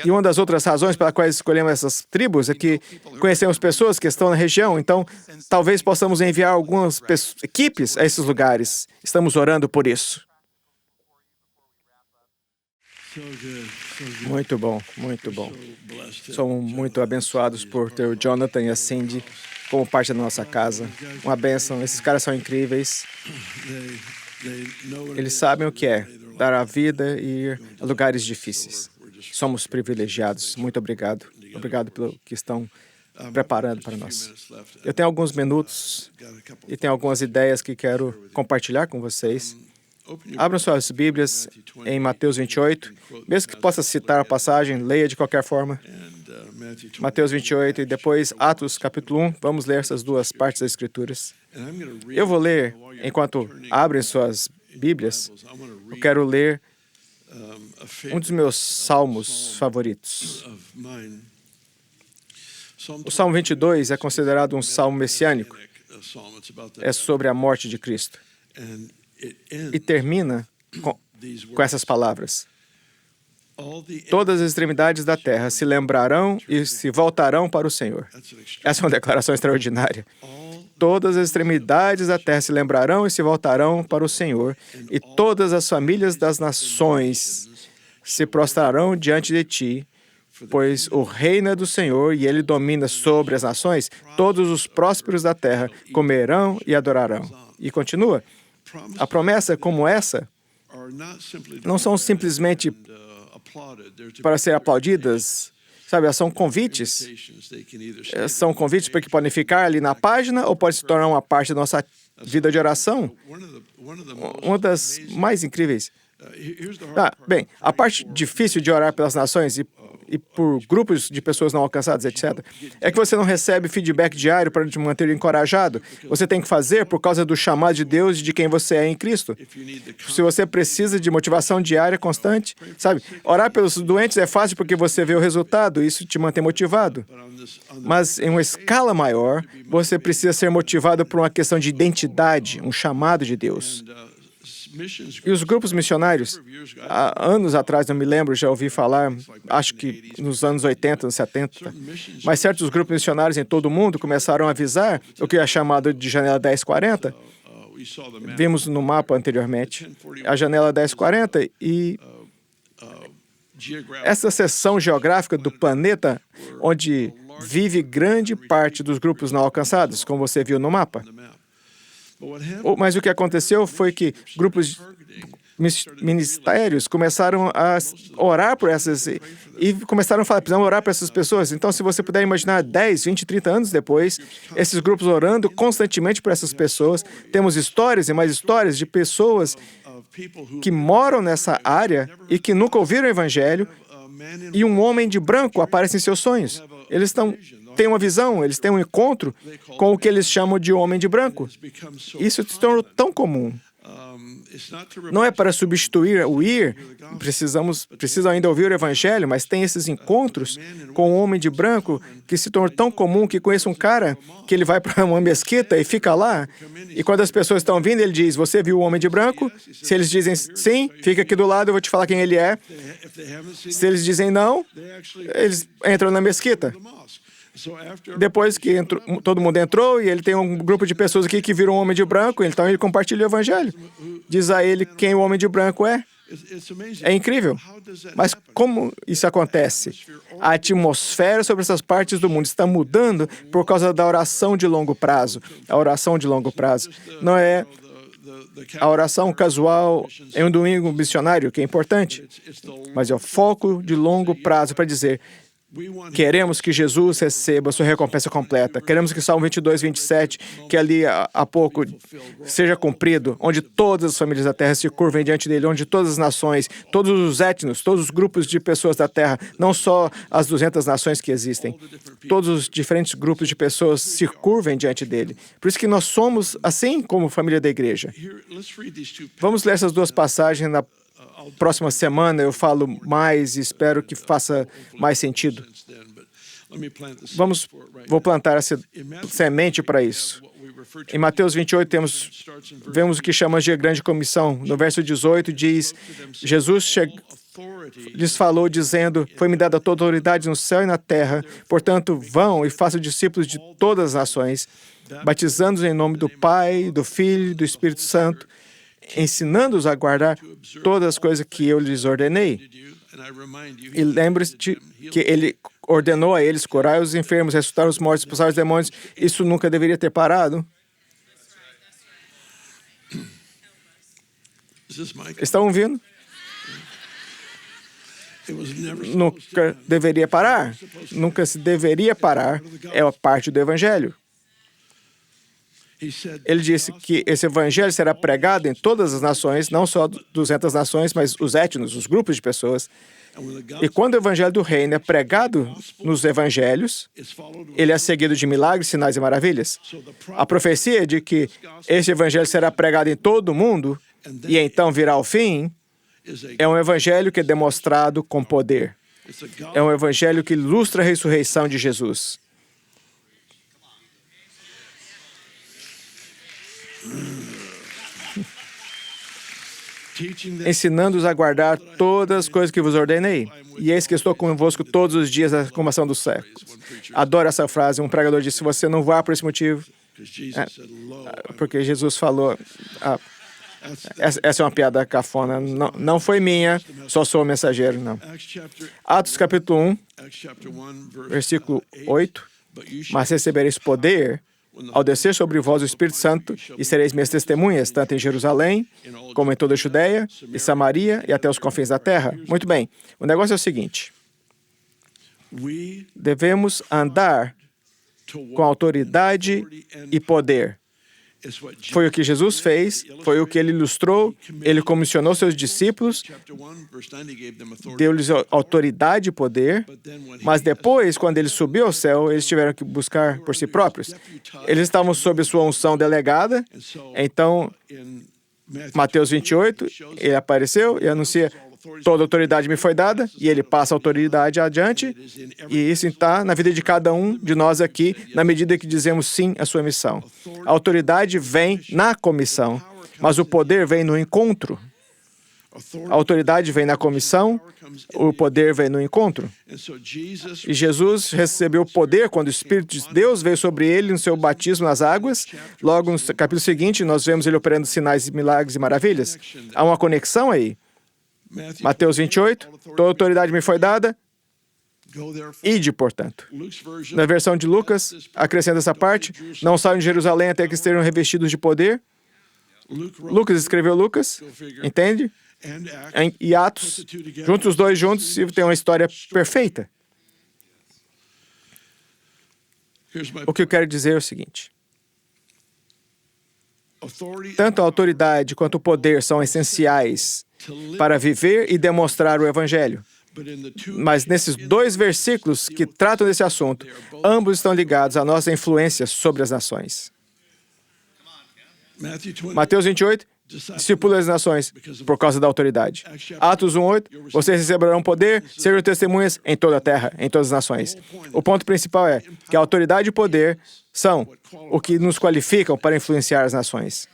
E uma das outras razões pelas quais escolhemos essas tribos é que conhecemos pessoas que estão na região, então talvez possamos enviar algumas equipes a esses lugares. Estamos orando por isso. Muito bom, muito bom. Somos muito abençoados por ter o Jonathan e a Cindy como parte da nossa casa. Uma bênção. Esses caras são incríveis. Eles sabem o que é dar a vida e ir a lugares difíceis. Somos privilegiados. Muito obrigado. Obrigado pelo que estão preparando para nós. Eu tenho alguns minutos e tenho algumas ideias que quero compartilhar com vocês. Abram suas Bíblias em Mateus 28. Mesmo que possa citar a passagem, leia de qualquer forma. Mateus 28 e depois Atos capítulo 1. Vamos ler essas duas partes das Escrituras. Eu vou ler, enquanto abrem suas Bíblias, eu quero ler um dos meus salmos favoritos. O Salmo 22 é considerado um salmo messiânico. É sobre a morte de Cristo. E termina com essas palavras: Todas as extremidades da terra se lembrarão e se voltarão para o Senhor. Essa é uma declaração extraordinária. Todas as extremidades da terra se lembrarão e se voltarão para o Senhor, e todas as famílias das nações se prostrarão diante de ti, pois o reino é do Senhor e ele domina sobre as nações. Todos os prósperos da terra comerão e adorarão. E continua. A promessa como essa não são simplesmente para ser aplaudidas, sabe? São convites. São convites para que podem ficar ali na página ou pode se tornar uma parte da nossa vida de oração. Uma das mais incríveis. Bem, a parte difícil de orar pelas nações e por grupos de pessoas não alcançadas, etc., é que você não recebe feedback diário para te manter encorajado. Você tem que fazer por causa do chamado de Deus e de quem você é em Cristo. Se você precisa de motivação diária constante, sabe? Orar pelos doentes é fácil porque você vê o resultado, isso te mantém motivado. Mas em uma escala maior, você precisa ser motivado por uma questão de identidade, um chamado de Deus. E os grupos missionários, há anos atrás, não me lembro, já ouvi falar, acho que nos anos 80, anos 70, mas certos grupos missionários em todo o mundo começaram a avisar o que é chamado de janela 1040. Vimos no mapa anteriormente a janela 1040 e essa seção geográfica do planeta onde vive grande parte dos grupos não alcançados, como você viu no mapa. Mas o que aconteceu foi que grupos ministérios começaram a orar por essas e começaram a falar, precisamos orar por essas pessoas. Então, se você puder imaginar 10, 20, 30 anos depois, esses grupos orando constantemente por essas pessoas, temos histórias e mais histórias de pessoas que moram nessa área e que nunca ouviram o Evangelho e um homem de branco aparece em seus sonhos. Eles têm uma visão, eles têm um encontro com o que eles chamam de homem de branco. Isso se tornou tão comum. Não é para substituir o ir, precisam ainda ouvir o Evangelho, mas tem esses encontros com o homem de branco que se tornou tão comum que conheço um cara que ele vai para uma mesquita e fica lá, e quando as pessoas estão vindo, ele diz, você viu o homem de branco? Se eles dizem sim, fica aqui do lado, eu vou te falar quem ele é. Se eles dizem não, eles entram na mesquita. Depois que todo mundo entrou e ele tem um grupo de pessoas aqui que viram um homem de branco, então ele compartilha o Evangelho. Diz a ele quem o homem de branco é. É incrível. Mas como isso acontece? A atmosfera sobre essas partes do mundo está mudando por causa da oração de longo prazo. A oração de longo prazo não é a oração casual em um domingo missionário, que é importante, mas é o foco de longo prazo para dizer: queremos que Jesus receba a sua recompensa completa. Queremos que Salmo 22, 27, que ali há pouco seja cumprido, onde todas as famílias da terra se curvem diante dele, onde todas as nações, todos os étnicos, todos os grupos de pessoas da terra, não só as 200 nações que existem, todos os diferentes grupos de pessoas se curvem diante dele. Por isso que nós somos assim como família da igreja. Vamos ler essas duas passagens na próxima semana, eu falo mais e espero que faça mais sentido. Vou plantar essa semente para isso. Em Mateus 28, vemos o que chamamos de grande comissão. No verso 18 diz, Jesus lhes falou dizendo, foi-me dada toda a autoridade no céu e na terra, portanto vão e façam discípulos de todas as nações, batizando-os em nome do Pai, do Filho e do Espírito Santo, ensinando-os a guardar todas as coisas que eu lhes ordenei. E lembre-se que ele ordenou a eles curar os enfermos, ressuscitar os mortos, expulsar os demônios. Isso nunca deveria ter parado. Estão ouvindo? Nunca deveria parar. Nunca se deveria parar. É a parte do Evangelho. Ele disse que esse evangelho será pregado em todas as nações, não só 200 nações, mas os étnicos, os grupos de pessoas. E quando o evangelho do reino é pregado nos evangelhos, ele é seguido de milagres, sinais e maravilhas. A profecia de que esse evangelho será pregado em todo o mundo e então virá o fim, é um evangelho que é demonstrado com poder. É um evangelho que ilustra a ressurreição de Jesus. ensinando-os a guardar todas as coisas que vos ordenei. E eis que estou convosco todos os dias da consumação dos séculos. Adoro essa frase. Um pregador disse, se você não voar por esse motivo, porque Jesus falou, essa é uma piada cafona, não foi minha, só sou o mensageiro, não. Atos capítulo 1, versículo 8, mas recebereis poder ao descer sobre vós o Espírito Santo, e sereis minhas testemunhas, tanto em Jerusalém, como em toda a Judeia e Samaria e até os confins da terra. Muito bem, o negócio é o seguinte, devemos andar com autoridade e poder. Foi o que Jesus fez, foi o que ele ilustrou, ele comissionou seus discípulos, deu-lhes autoridade e poder, mas depois, quando ele subiu ao céu, eles tiveram que buscar por si próprios. Eles estavam sob sua unção delegada, então, Mateus 28, ele apareceu e anuncia, toda autoridade me foi dada, e ele passa a autoridade adiante, e isso está na vida de cada um de nós aqui, na medida que dizemos sim à sua missão. A autoridade vem na comissão, mas o poder vem no encontro. A autoridade vem na comissão, o poder vem no encontro. E Jesus recebeu poder quando o Espírito de Deus veio sobre ele no seu batismo nas águas. Logo no capítulo seguinte, nós vemos ele operando sinais, milagres e maravilhas. Há uma conexão aí. Mateus 28, toda autoridade me foi dada, ide, portanto. Na versão de Lucas, acrescenta essa parte, não saiam de Jerusalém até que estejam revestidos de poder. Lucas escreveu Lucas, entende? E Atos, juntos os dois juntos, e tem uma história perfeita. O que eu quero dizer é o seguinte. Tanto a autoridade quanto o poder são essenciais para viver e demonstrar o Evangelho. Mas nesses dois versículos que tratam desse assunto, ambos estão ligados à nossa influência sobre as nações. Mateus 28, discípulos das nações, por causa da autoridade. Atos 1:8, vocês receberão poder, serão testemunhas em toda a terra, em todas as nações. O ponto principal é que a autoridade e o poder são o que nos qualificam para influenciar as nações.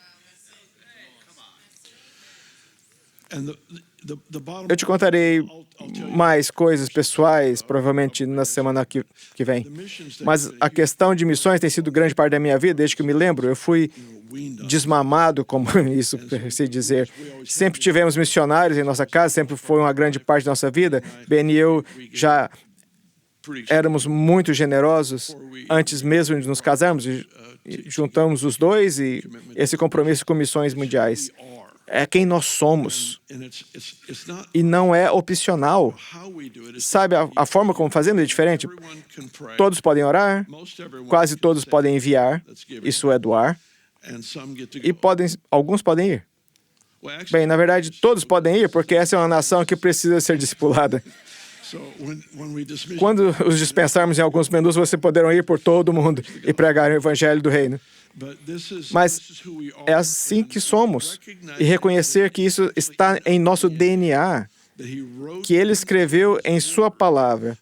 Eu te contarei mais coisas pessoais, provavelmente na semana que vem. Mas a questão de missões tem sido grande parte da minha vida, desde que eu me lembro. Eu fui desmamado, como isso se dizer. Sempre tivemos missionários em nossa casa, sempre foi uma grande parte da nossa vida. Ben e eu já éramos muito generosos antes mesmo de nos casarmos. E juntamos os dois e esse compromisso com missões mundiais. É quem nós somos. E não é opcional. Sabe, a forma como fazemos é diferente. Todos podem orar, quase todos podem enviar, isso é doar, e alguns podem ir. Bem, na verdade, todos podem ir, porque essa é uma nação que precisa ser discipulada. Quando os dispensarmos em alguns menus, vocês poderão ir por todo o mundo e pregar o Evangelho do Reino. Mas é assim que somos. E reconhecer que isso está em nosso DNA, que ele escreveu em sua palavra,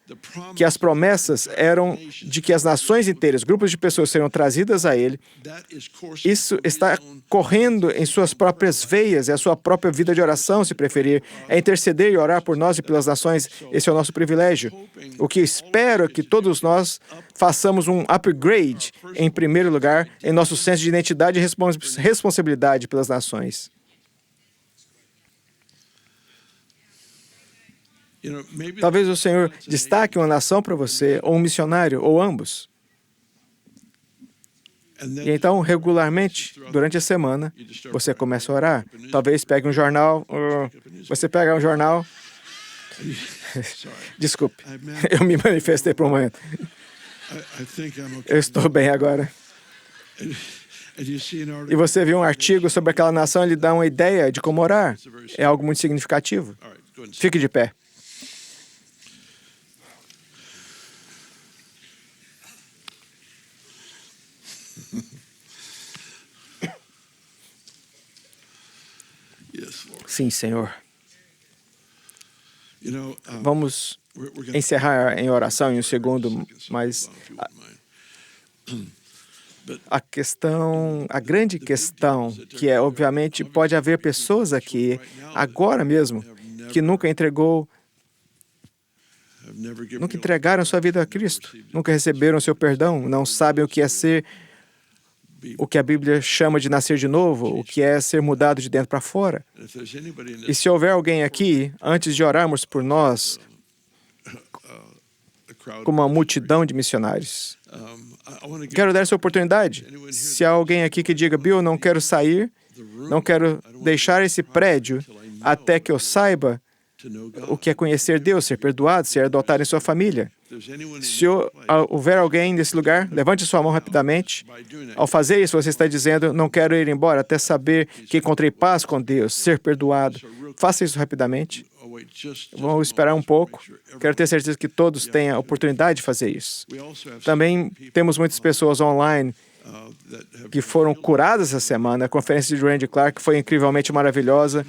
que as promessas eram de que as nações inteiras, grupos de pessoas seriam trazidas a ele. Isso está correndo em suas próprias veias, é a sua própria vida de oração, se preferir. É interceder e orar por nós e pelas nações. Esse é o nosso privilégio. O que espero é que todos nós façamos um upgrade, em primeiro lugar, em nosso senso de identidade e responsabilidade pelas nações. Talvez o Senhor destaque uma nação para você, ou um missionário, ou ambos. E então, regularmente, durante a semana, você começa a orar. Talvez pegue um jornal, você pega um jornal. Desculpe, eu me manifestei por um momento. Eu estou bem agora. E você viu um artigo sobre aquela nação, ele dá uma ideia de como orar. É algo muito significativo. Fique de pé. Sim, Senhor. Vamos encerrar em oração em um segundo, mas A grande questão, que é, obviamente, pode haver pessoas aqui, agora mesmo, que nunca entregaram sua vida a Cristo, nunca receberam seu perdão, não sabem o que é ser, o que a Bíblia chama de nascer de novo, o que é ser mudado de dentro para fora. E se houver alguém aqui, antes de orarmos por nós, como uma multidão de missionários, quero dar essa oportunidade. Se há alguém aqui que diga, Bill, não quero sair, não quero deixar esse prédio até que eu saiba o que é conhecer Deus, ser perdoado, ser adotado em sua família. Se houver alguém nesse lugar, levante sua mão rapidamente. Ao fazer isso, você está dizendo, não quero ir embora até saber que encontrei paz com Deus, ser perdoado. Faça isso rapidamente. Vamos esperar um pouco. Quero ter certeza que todos tenham a oportunidade de fazer isso. Também temos muitas pessoas online que foram curadas essa semana. A conferência de Randy Clark foi incrivelmente maravilhosa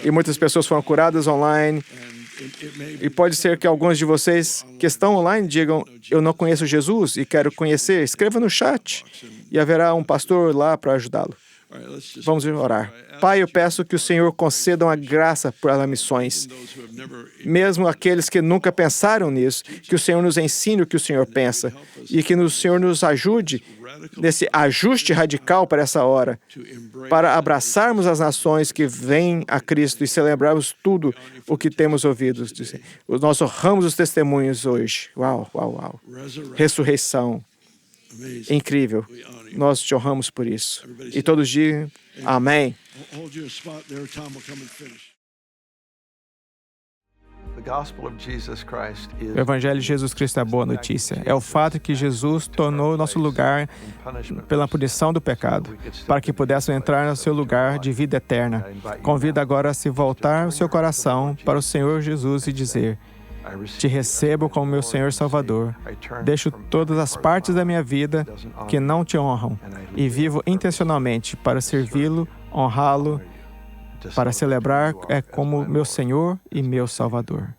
e muitas pessoas foram curadas online. E pode ser que alguns de vocês que estão online digam, eu não conheço Jesus e quero conhecer. Escreva no chat e haverá um pastor lá para ajudá-lo. Vamos orar. Pai, eu peço que o Senhor conceda uma graça para missões. Mesmo aqueles que nunca pensaram nisso, que o Senhor nos ensine o que o Senhor pensa e que o Senhor nos ajude nesse ajuste radical para essa hora, para abraçarmos as nações que vêm a Cristo e celebrarmos tudo o que temos ouvido. Nós honramos os testemunhos hoje. Uau, uau, uau. Ressurreição. Incrível. Nós te honramos por isso. E todos digam amém. O Evangelho de Jesus Cristo é a boa notícia. É o fato que Jesus tornou nosso lugar pela punição do pecado, para que pudéssemos entrar no seu lugar de vida eterna. Convido agora a se voltar o seu coração para o Senhor Jesus e dizer, te recebo como meu Senhor Salvador. Deixo todas as partes da minha vida que não te honram e vivo intencionalmente para servi-lo, honrá-lo, para celebrar como meu Senhor e meu Salvador.